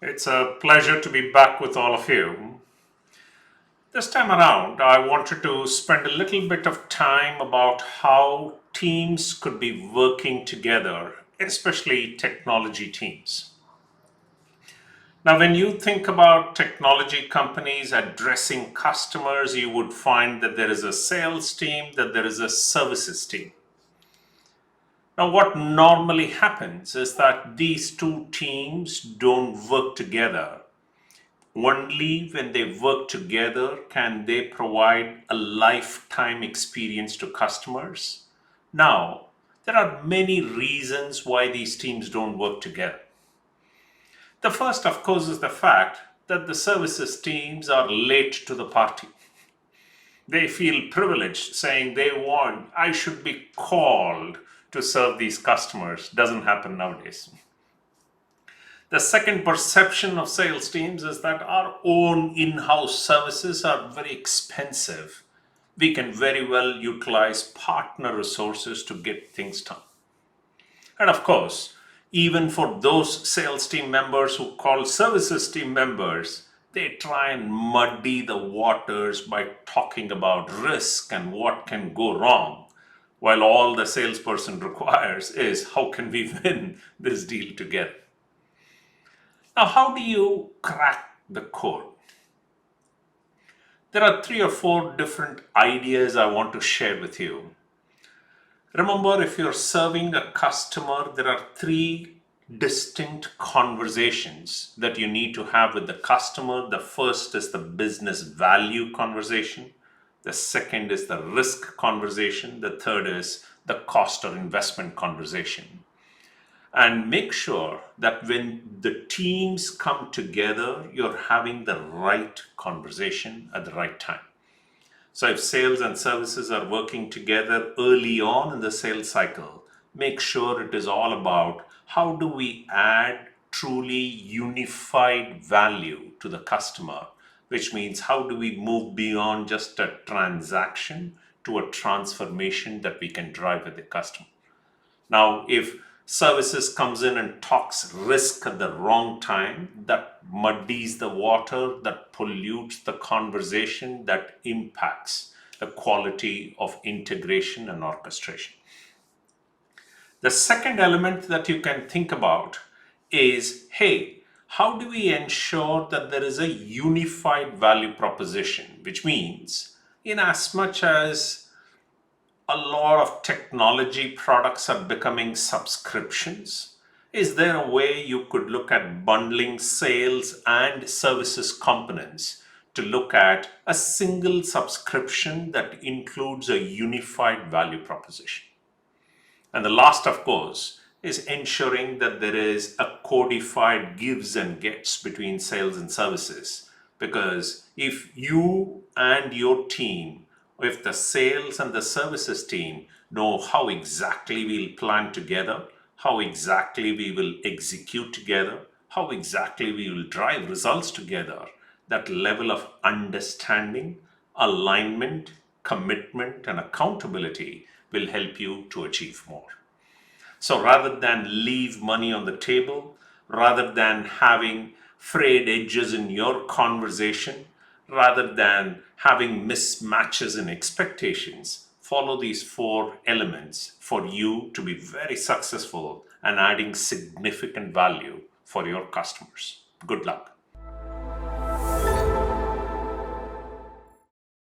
It's a pleasure to be back with all of you. This time around, I wanted to spend a little bit of time about how teams could be working together, especially technology teams. Now, when you think about technology companies addressing customers, you would find that there is a sales team, that there is a services team. Now, what normally happens is that these two teams don't work together. Only when they work together can they provide a lifetime experience to customers. Now, there are many reasons why these teams don't work together. The first, of course, is the fact that the services teams are late to the party. They feel privileged, saying I should be called to serve these customers. Doesn't happen nowadays. The second perception of sales teams is that our own in house services are very expensive. We can very well utilize partner resources to get things done. And of course, even for those sales team members who call services team members, they try and muddy the waters by talking about risk and what can go wrong, while all the salesperson requires is how can we win this deal together. Now, how do you crack the code? There are three or four different ideas I want to share with you. Remember, if you're serving a customer, there are three distinct conversations that you need to have with the customer. The first is the business value conversation. The second is the risk conversation. The third is the cost or investment conversation. And make sure that when the teams come together, you're having the right conversation at the right time. So if sales and services are working together early on in the sales cycle, make sure it is all about how do we add truly unified value to the customer, which means how do we move beyond just a transaction to a transformation that we can drive with the customer. Now, if services comes in and talks risk at the wrong time, that muddies the water, that pollutes the conversation, that impacts the quality of integration and orchestration. The second element that you can think about is, hey, how do we ensure that there is a unified value proposition, which means in as much as a lot of technology products are becoming subscriptions, is there a way you could look at bundling sales and services components to look at a single subscription that includes a unified value proposition? And the last, of course, is ensuring that there is a codified gives and gets between sales and services. Because if you and your team, if the sales and the services team know how exactly we'll plan together, how exactly we will execute together, how exactly we will drive results together, that level of understanding, alignment, commitment, and accountability will help you to achieve more. So rather than leave money on the table, rather than having frayed edges in your conversation, rather than having mismatches in expectations, follow these four elements for you to be very successful and adding significant value for your customers. Good luck.